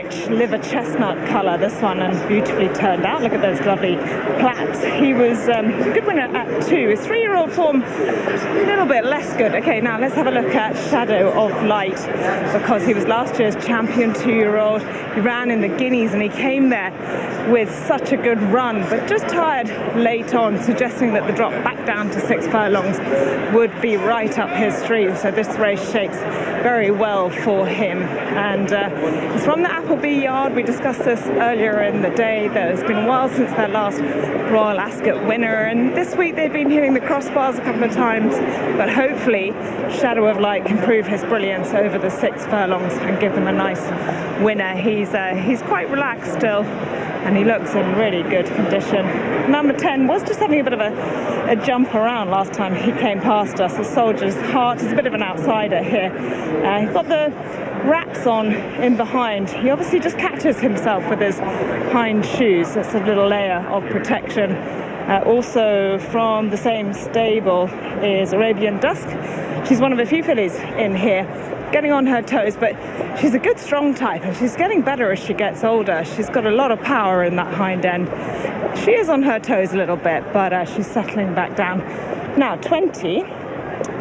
Liver chestnut colour, this one, and beautifully turned out. Look at those lovely plaits. He was a good winner at 2. His 3-year-old form a little bit less good. Okay, now let's have a look at Shadow of Light, because he was last year's champion 2-year-old. He ran in the Guineas and he came there with such a good run, but just tired late on, suggesting that the drop back down to 6 furlongs would be right up his street. So this race shapes very well for him, and it's from the Appleby yard. We discussed this earlier in the day, that it's been a while since their last Royal Ascot winner, and this week they've been hitting the crossbars a couple of times, but hopefully Shadow of Light can prove his brilliance over the 6 furlongs and give them a nice winner. He's quite relaxed still, and he looks in really good condition. Number 10 was just having a bit of a jump around last time he came past us. The Soldier's Heart is a bit of an outsider here. He's got the wraps on in behind. He obviously just catches himself with his hind shoes. That's a little layer of protection. Also from the same stable is Arabian Dusk. She's one of a few fillies in here, getting on her toes, but she's a good strong type, and she's getting better as she gets older. She's got a lot of power in that hind end. She is on her toes a little bit, but she's settling back down. Now 20,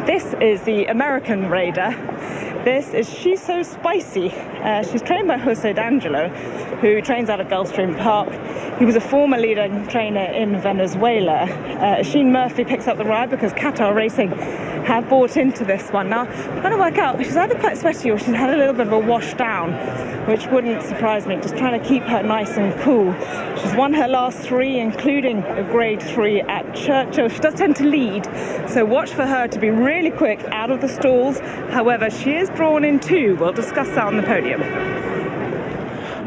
this is the American Raider. This is She's So Spicy. She's trained by Jose D'Angelo, who trains out of Gulfstream Park. He was a former leading trainer in Venezuela. Sheen Murphy picks up the ride because Qatar Racing have bought into this one. Now, I'm trying to work out, she's either quite sweaty or she's had a little bit of a wash down, which wouldn't surprise me. Just trying to keep her nice and cool. She's won her last 3, including a grade 3 at Churchill. She does tend to lead, so watch for her to be really quick out of the stalls. However, she is drawn in 2. We'll discuss that on the podium.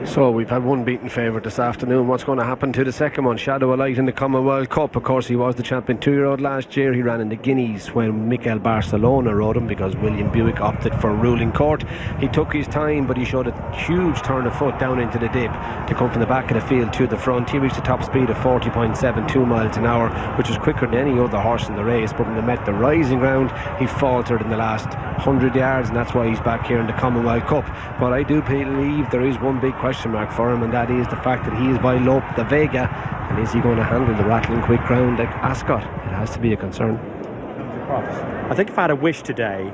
So we've had one beaten favourite this afternoon. What's going to happen to the second one? Shadow of Light in the Commonwealth Cup. Of course, he was the champion 2-year-old last year. He ran in the Guineas when Mikel Barcelona rode him because William Buick opted for ruling court. He took his time, but he showed a huge turn of foot down into the dip to come from the back of the field to the front. He reached a top speed of 40.72 miles an hour, which was quicker than any other horse in the race. But when they met the rising ground, he faltered in the last 100 yards, and that's why he's back here in the Commonwealth Cup. But I do believe there is one big question mark for him, and that is the fact that he is by Lope de Vega, and is he going to handle the rattling quick ground at Ascot? It has to be a concern. I think if I had a wish today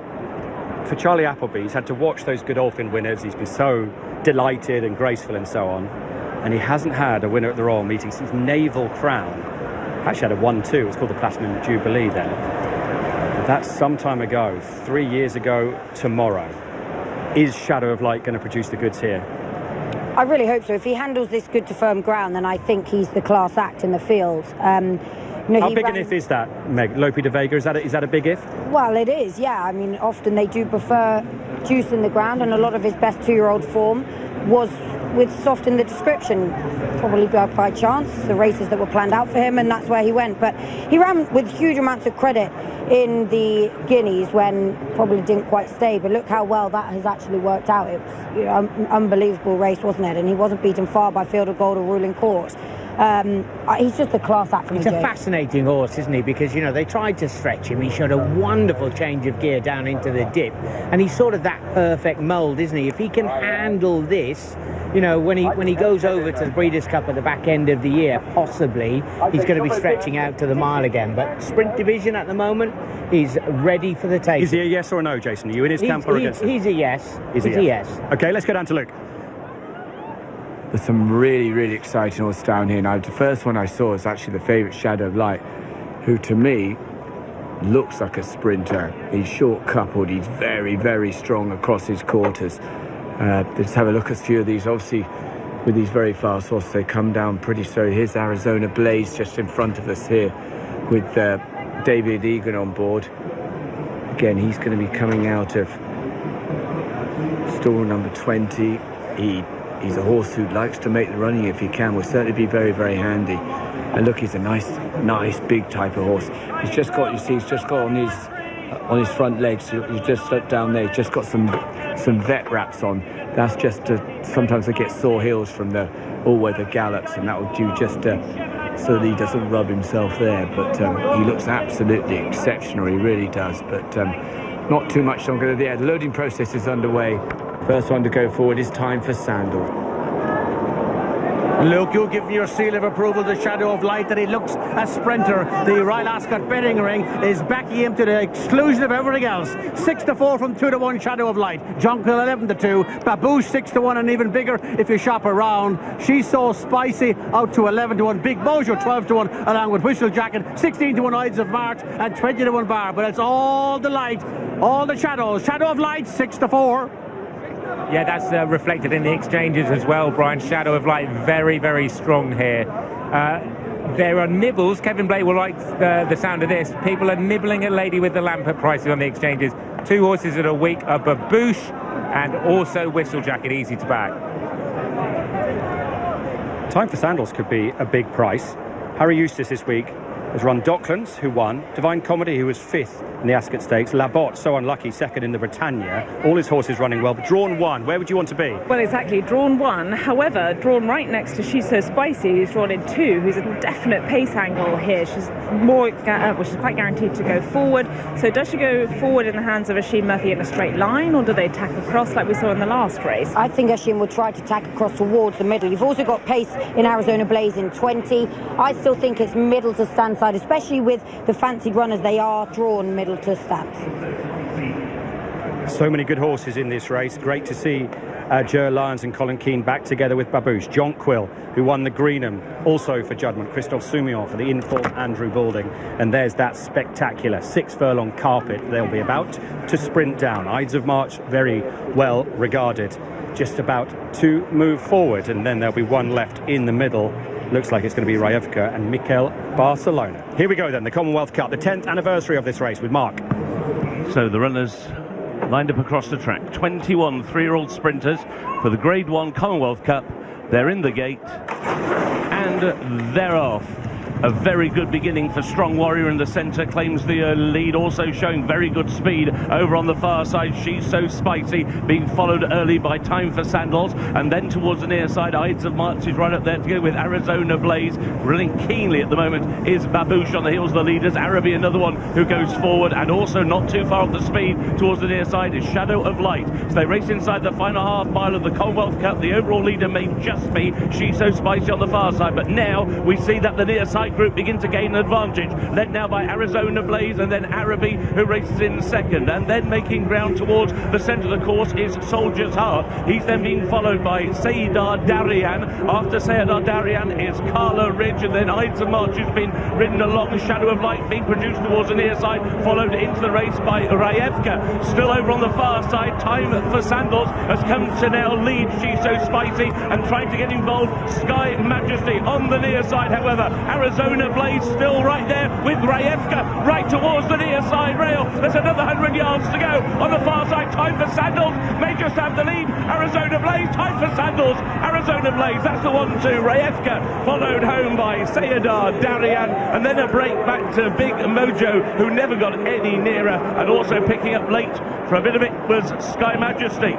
for Charlie Appleby, he's had to watch those Godolphin winners. He's been so delighted and graceful and so on, and he hasn't had a winner at the Royal Meeting since Naval Crown. Actually had a 1-2. It's called the Platinum Jubilee then. That's some time ago, 3 years ago tomorrow. Is Shadow of Light going to produce the goods here? I really hope so. If he handles this good to firm ground, then I think he's the class act in the field. How big an if is that, Meg? Lope de Vega, is that a big if? Well, it is, yeah. I mean, often they do prefer juice in the ground, and a lot of his best 2-year-old form was with soft in the description, probably by chance, the races that were planned out for him, and that's where he went. But he ran with huge amounts of credit in the Guineas when probably didn't quite stay, but look how well that has actually worked out. It was an unbelievable race, wasn't it? And he wasn't beaten far by Field of Gold or Ruling Court. He's just a class act for me. He's a fascinating horse, isn't he? Because, you know, they tried to stretch him. He showed a wonderful change of gear down into the dip, and he's sort of that perfect mould, isn't he? If he can handle this, you know, when he goes over to the Breeders' Cup at the back end of the year, possibly he's going to be stretching out to the mile again. But Sprint Division at the moment, he's ready for the taking. Is he a yes or a no, Jason? Are you in his camp or against him? He's a yes. He's a yes. Okay, let's go down to Luke. There's some really, really exciting horses down here. Now, the first one I saw was actually the favourite, Shadow of Light, who to me looks like a sprinter. He's short coupled, he's very, very strong across his quarters. Let's have a look at a few of these. Obviously, with these very fast horses, they come down pretty slow. Here's Arizona Blaze just in front of us here with David Egan on board. Again, he's going to be coming out of stall number 20. He's a horse who likes to make the running if he can. Will certainly be very, very handy. And look, he's a nice big type of horse. He's just got, you see, he's just got on his front legs. You just look down there. He's just got some vet wraps on. That's just sometimes they get sore heels from the all-weather gallops, and that will do just so that he doesn't rub himself there. But he looks absolutely exceptional. He really does. But not too much longer. The loading process is underway. First one to go forward is Time for Sandal. Luke, you give your seal of approval to Shadow of Light that he looks a sprinter. The Royal Ascot betting ring is backing him to the exclusion of everything else. 6-4 from 2-1 Shadow of Light. Jonquil 11-2. Babouche 6-1 and even bigger if you shop around. She's So Spicy out to 11-1. Big Mojo 12-1 along with Whistle Jacket. 16-1 Ides of March and 20-1 Bar. But it's all the light, all the shadows. Shadow of Light 6-4. Yeah, that's reflected in the exchanges as well, Brian. Shadow of Light very, very strong here. There are nibbles. Kevin Blake will like the sound of this. People are nibbling at Lady with the Lamp at prices on the exchanges. 2 horses that are weak are Babouche and also Whistle Jacket, easy to back. Time for Sandals could be a big price. Harry Eustace this week has run Docklands, who won, Divine Comedy, who was 5th in the Ascot Stakes, Labotte, so unlucky, 2nd in the Britannia. All his horses running well, but drawn 1. Where would you want to be? Well, exactly, drawn 1. However, drawn right next to She's So Spicy, who's drawn in 2, who's a definite pace angle here. She's she's quite guaranteed to go forward. So does she go forward in the hands of Oisin Murphy in a straight line, or do they tack across like we saw in the last race? I think Oisin will try to tack across towards the middle. You've also got pace in Arizona Blaze in 20. I still think it's middle to stand side, especially with the fancied runners. They are drawn middle to stats. So many good horses in this race. Great to see Ger Lyons and Colin Keane back together with Babouche. Jonquil, who won the Greenham, also for Judgment. Christophe Soumillon for the in-form Andrew Balding. And there's that spectacular 6-furlong carpet they'll be about to sprint down. Ides of March, very well regarded. Just about to move forward, and then there'll be one left in the middle. Looks like it's going to be Rayevka and Mikel Barcelona. Here we go then, the Commonwealth Cup, the 10th anniversary of this race with Mark. So the runners lined up across the track. 21 3-year-old sprinters for the Grade 1 Commonwealth Cup. They're in the gate and they're off. A very good beginning for Strong Warrior in the centre, claims the lead, also showing very good speed over on the far side. She's So Spicy, being followed early by Time for Sandals, and then towards the near side, Ides of March is right up there to go with Arizona Blaze. Running keenly at the moment is Babouche on the heels of the leaders. Araby, another one who goes forward, and also not too far off the speed towards the near side is Shadow of Light. So they race inside the final half mile of the Commonwealth Cup. The overall leader may just be She's So Spicy on the far side, but now we see that the near side group begin to gain an advantage, led now by Arizona Blaze and then Araby, who races in second, and then making ground towards the centre of the course is Soldier's Heart. He's then being followed by Sayidar Darian. After Sayidar Darian is Carla Ridge, and then Ides of March has been ridden along. Shadow of Light being produced towards the near side, followed into the race by Rayevka. Still over on the far side, Time for Sandals has come to now lead She's So Spicy and trying to get involved. Sky Majesty on the near side, however. Arizona Blaze still right there with Rayevka right towards the near side rail. There's another 100 yards to go on the far side. Time for Sandals may just have the lead. Arizona Blaze, Time for Sandals, Arizona Blaze, that's the 1-2. Rayevka followed home by Sayidar Darian, and then a break back to Big Mojo, who never got any nearer, and also picking up late for a bit of it was Sky Majesty.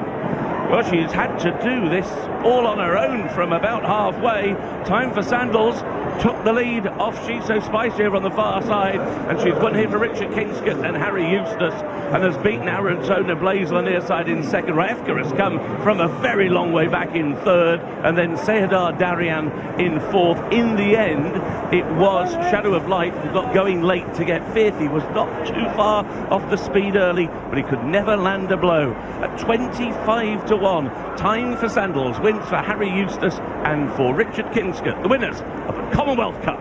Well, she's had to do this all on her own from about halfway. Time for Sandals took the lead off She's So Spicy over on the far side, and she's won here for Richard Kingscott and Harry Eustace, and has beaten Arizona Blaze on the near side in second. Rayevka has come from a very long way back in third, and then Sayidar Darian in fourth. In the end, it was Shadow of Light who got going late to get fifth. He was not too far off the speed early, but he could never land a blow. At 25-1, Time for Sandals wins for Harry Eustace and for Richard Kingscott, the winners of the Commonwealth Cup.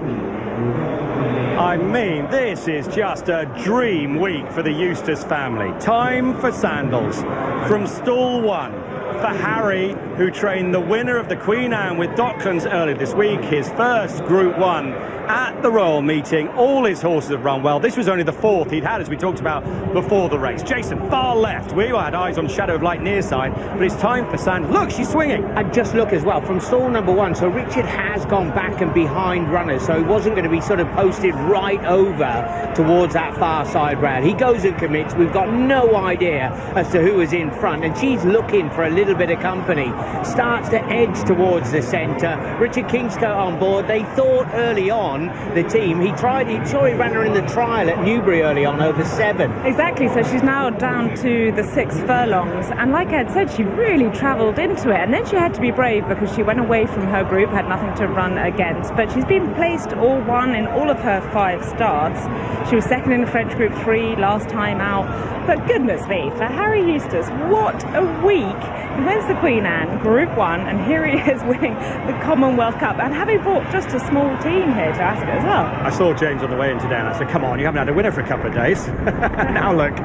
I mean, this is just a dream week for the Eustace family. Time for Sandals from stall 1 for Harry, who trained the winner of the Queen Anne with Docklands earlier this week, his first Group 1 at the Royal Meeting. All his horses have run well. This was only the 4th he'd had, as we talked about before the race. Jason, far left. We had eyes on Shadow of Light near side, but it's Time for Sandals. Look, she's swinging. And just look as well, from stall number 1, so Richard has gone back and behind runners, so he wasn't going to be sort of posted right over towards that far side round. He goes and commits. We've got no idea as to who is in front, and she's looking for a little little bit of company, starts to edge towards the centre. Richard Kingscote on board. They thought early on, the team, he saw he ran her in the trial at Newbury early on over 7. Exactly, so she's now down to the 6 furlongs, and like Ed said, she really travelled into it, and then she had to be brave because she went away from her group, had nothing to run against, but she's been placed all one in all of her 5 starts. She was second in the French Group 3 last time out, but goodness me, for Harry Eustace, what a week. He wins the Queen Anne Group 1, and here he is winning the Commonwealth Cup, and having brought just a small team here to Ascot as well. I saw James on the way in today and I said, come on, you haven't had a winner for a couple of days. Now look,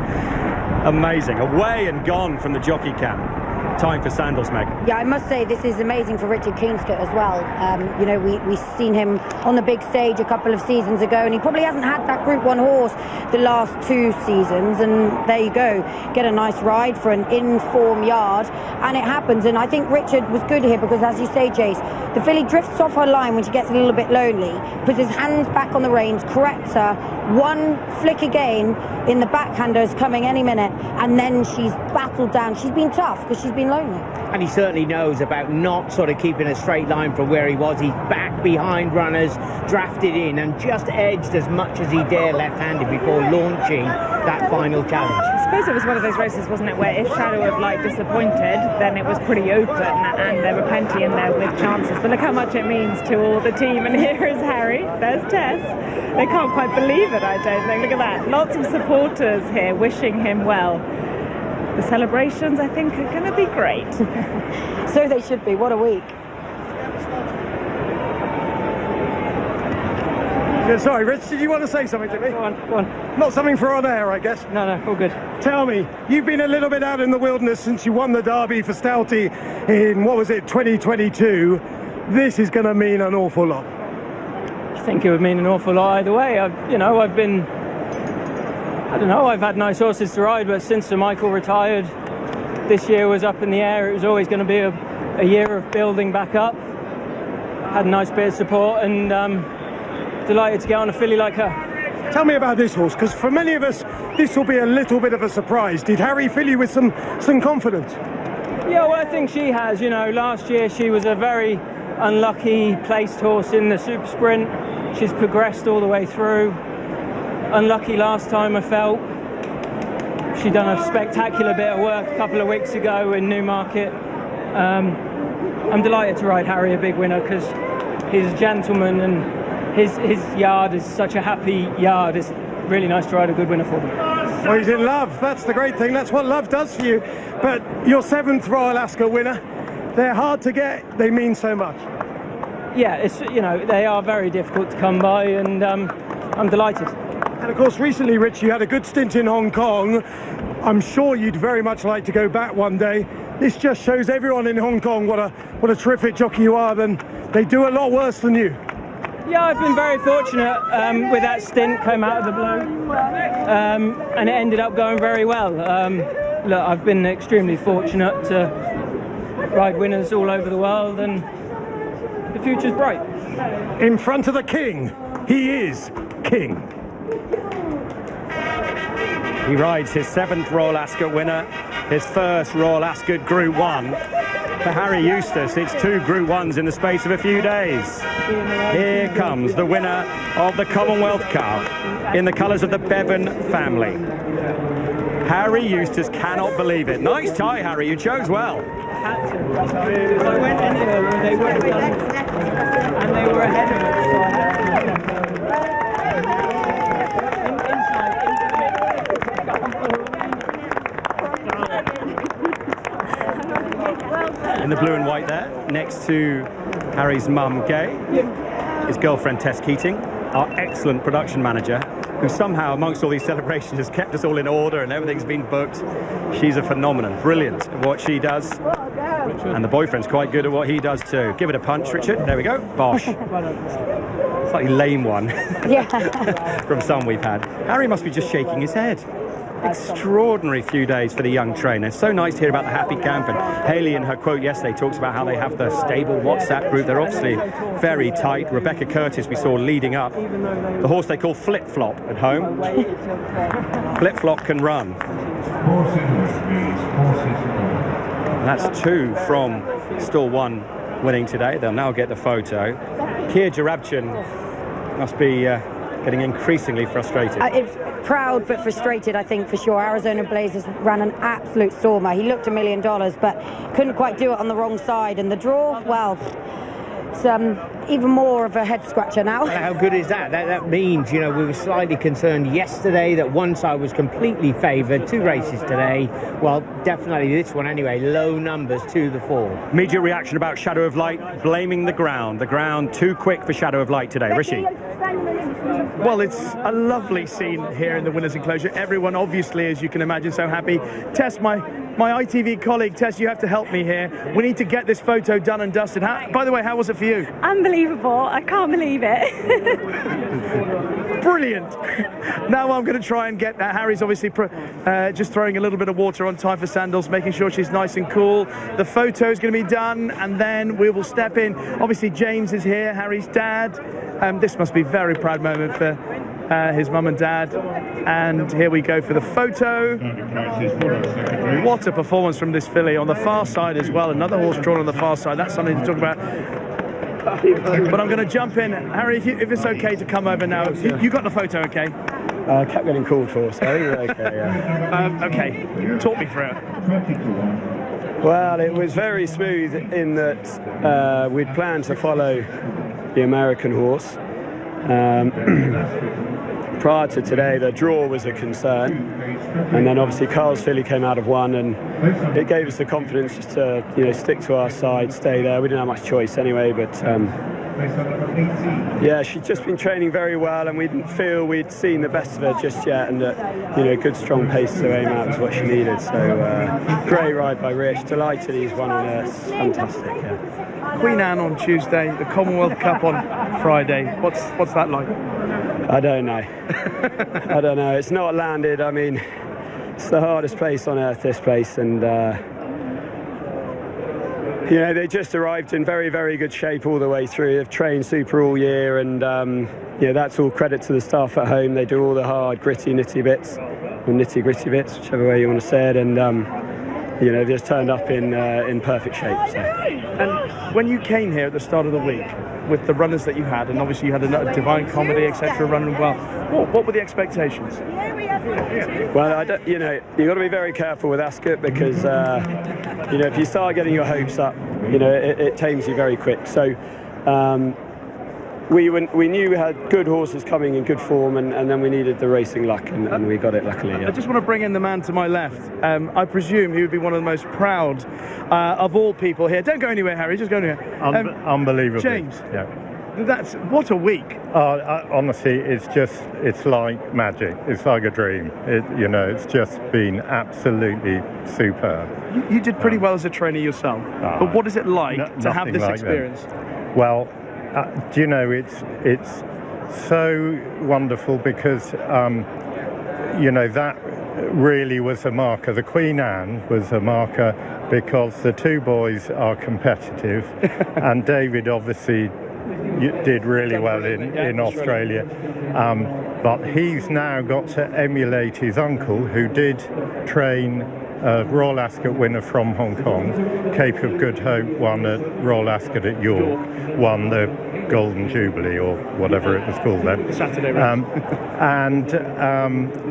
amazing. Away and gone from the jockey camp. Time for sandals, Meg. Yeah, I must say this is amazing for Richard Kingscote as well. You know, we've seen him on the big stage a couple of seasons ago, and he probably hasn't had that Group 1 horse the last 2 seasons, and there you go, get a nice ride for an in-form yard, and it happens. And I think Richard was good here because, as you say, Jace, the filly drifts off her line when she gets a little bit lonely, puts his hands back on the reins, corrects her, one flick again in the backhanders coming any minute, and then she's battled down. She's been tough because she's been lonely. And he certainly knows about not sort of keeping a straight line from where he was. He's back behind runners, drafted in, and just edged as much as he dare left-handed before launching that final challenge. I suppose it was one of those races, wasn't it, where if Shadow of Light disappointed, then it was pretty open, and there were plenty in there with chances. But look how much it means to all the team, and here is Harry, there's Tess. They can't quite believe it, I don't think. Look at that, lots of supporters here wishing him well. The celebrations, I think, are going to be great. So they should be. What a week. Yeah, sorry, Rich, did you want to say something to me? Go on. Not something for on air, I guess. No, all good. Tell me, you've been a little bit out in the wilderness since you won the Derby for Stouty in, 2022. This is going to mean an awful lot. I think it would mean an awful lot either way. I've had nice horses to ride, but since Sir Michael retired, this year was up in the air. It was always going to be a year of building back up. Had a nice bit of support, and delighted to get on a filly like her. Tell me about this horse, because for many of us, this will be a little bit of a surprise. Did Harry fill you with some confidence? Yeah, well, I think she has. Last year she was a very unlucky placed horse in the Super Sprint. She's progressed all the way through. Unlucky last time, I felt. She done a spectacular bit of work a couple of weeks ago in Newmarket. I'm delighted to ride Harry a big winner because he's a gentleman and his yard is such a happy yard. It's really nice to ride a good winner for them. Well, he's in love. That's the great thing. That's what love does for you. But your 7th Royal Ascot winner, they're hard to get. They mean so much. Yeah, they are very difficult to come by, and I'm delighted. And of course, recently, Rich, you had a good stint in Hong Kong. I'm sure you'd very much like to go back one day. This just shows everyone in Hong Kong what a terrific jockey you are. Then they do a lot worse than you. Yeah, I've been very fortunate with that stint, came out of the blue, and it ended up going very well. Look, I've been extremely fortunate to ride winners all over the world, and the future's bright. In front of the king, he is king. He rides his 7th Royal Ascot winner, his first Royal Ascot Group 1. For Harry Eustace, it's 2 Group 1s in the space of a few days. Here comes the winner of the Commonwealth Cup in the colours of the Bevan family. Harry Eustace cannot believe it. Nice tie, Harry, you chose well. I had to. If I went any earlier, they would have done, and they were ahead of us. In the blue and white there, next to Harry's mum, Gay, his girlfriend Tess Keating, our excellent production manager, who somehow amongst all these celebrations has kept us all in order and everything's been booked. She's a phenomenon, brilliant at what she does. And the boyfriend's quite good at what he does too. Give it a punch, Richard. There we go. Bosh. Slightly lame one from some we've had. Harry must be just shaking his head. Extraordinary few days for the young trainer. So nice to hear about the happy camp, and Hayley in her quote yesterday talks about how they have the stable WhatsApp group. They're obviously very tight. Rebecca Curtis we saw leading up the horse they call Flip Flop at home. Flip Flop can run. And that's 2 from stall 1 winning today. They'll now get the photo. Kia Jarabchin must be getting increasingly frustrated. It's proud but frustrated, I think, for sure. Arizona Blazers ran an absolute stormer. He looked $1 million, but couldn't quite do it on the wrong side. And the draw, well, it's even more of a head scratcher now. How good is that? That means, you know, we were slightly concerned yesterday that one side was completely favoured. 2 races today. Well, definitely this one anyway. Low numbers to the 4. Immediate reaction about Shadow of Light, blaming the ground. The ground too quick for Shadow of Light today. Rishi? Well, it's a lovely scene here in the winners' enclosure. Everyone, obviously, as you can imagine, so happy. Tess, my ITV colleague, Tess, you have to help me here. We need to get this photo done and dusted. By the way, how was it for you? Unbelievable. I can't believe it. Brilliant. Now I'm going to try and get that. Harry's obviously just throwing a little bit of water on Typha Sandals, making sure she's nice and cool. The photo is going to be done, and then we will step in. Obviously, James is here, Harry's dad. This must be a very proud moment for his mum and dad. And here we go for the photo. What a performance from this filly on the far side as well. Another horse drawn on the far side. That's something to talk about. But I'm going to jump in. Harry, if it's okay to come over now. You got the photo, okay? I kept getting called for, so I think we're okay, yeah. Okay, talk me through it. Well, it was very smooth in that we'd planned to follow the American horse. Prior to today, the draw was a concern, and then obviously Carl's filly came out of 1, and it gave us the confidence just to, you know, stick to our side, stay there. We didn't have much choice anyway, but yeah, she'd just been training very well, and we didn't feel we'd seen the best of her just yet, and that, you know, good strong pace to aim at was what she needed. So great ride by Rich. Delighted he's won on her. It's fantastic. Yeah. Queen Anne on Tuesday, the Commonwealth Cup on Friday. What's that like? I don't know. I don't know. It's not landed. I mean, it's the hardest place on earth, this place, and you know, they just arrived in very, very good shape all the way through. They've trained super all year, and yeah, that's all credit to the staff at home. They do all the hard, nitty-gritty bits, whichever way you want to say it, and you know, just turned up in perfect shape. So. And when you came here at the start of the week, with the runners that you had, and obviously you had a Divine Comedy, etc., running well, what were the expectations? Well, you know, you've got to be very careful with Ascot, because you know, if you start getting your hopes up, you know, it tames you very quick. So we knew we had good horses coming in good form, and then we needed the racing luck, and we got it luckily. Yeah. I just want to bring in the man to my left. I presume he would be one of the most proud of all people here. Don't go anywhere, Harry, just go anywhere. Unbelievable. James. Yeah. That's what a week. Honestly, it's like magic. It's like a dream. You know, it's just been absolutely superb. You did pretty well as a trainer yourself, but what is it like to have this experience? Well, do you know, it's so wonderful, because you know, that really was a marker. The Queen Anne was a marker because the 2 boys are competitive, and David obviously did really well in Australia, but he's now got to emulate his uncle, who did train a Royal Ascot winner from Hong Kong. Cape of Good Hope won at Royal Ascot at York, won the Golden Jubilee, or whatever it was called then. Saturday.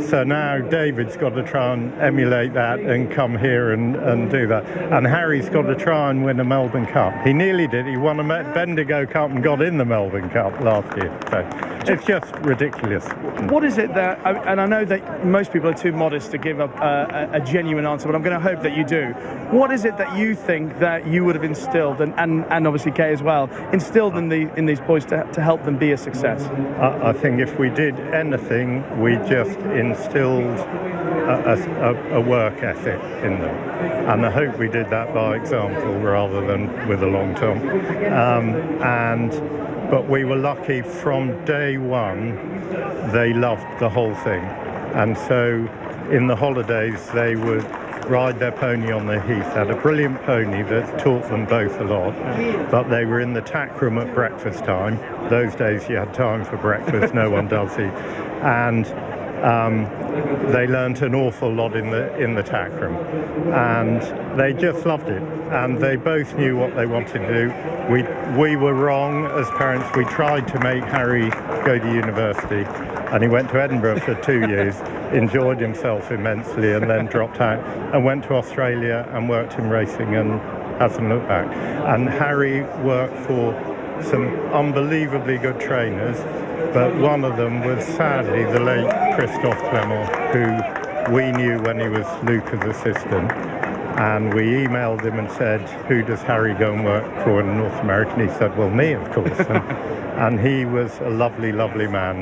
So now David's got to try and emulate that and come here and do that. And Harry's got to try and win a Melbourne Cup. He nearly did. He won a Bendigo Cup and got in the Melbourne Cup last year. So it's just ridiculous. What is it that, and I know that most people are too modest to give a genuine answer, but I'm going to hope that you do. What is it that you think that you would have instilled, and obviously Kay as well, instilled in these boys to help them be a success? I think if we did anything, we just instilled a work ethic in them, and I hope we did that by example rather than with a long tom. But we were lucky from day one. They loved the whole thing, and so in the holidays they would ride their pony on the heath. Had a brilliant pony that taught them both a lot, but they were in the tack room at breakfast time. Those days you had time for breakfast, no one does it. And they learnt an awful lot in the tack room, and they just loved it. And they both knew what they wanted to do. We were wrong as parents. We tried to make Harry go to university, and he went to Edinburgh for 2 years, enjoyed himself immensely, and then dropped out and went to Australia and worked in racing and hasn't looked back. And Harry worked for some unbelievably good trainers, but one of them was sadly the late Christophe Clement, who we knew when he was Luca's assistant. And we emailed him and said, who does Harry go and work for in North America? And he said, well, me, of course. And he was a lovely, lovely man.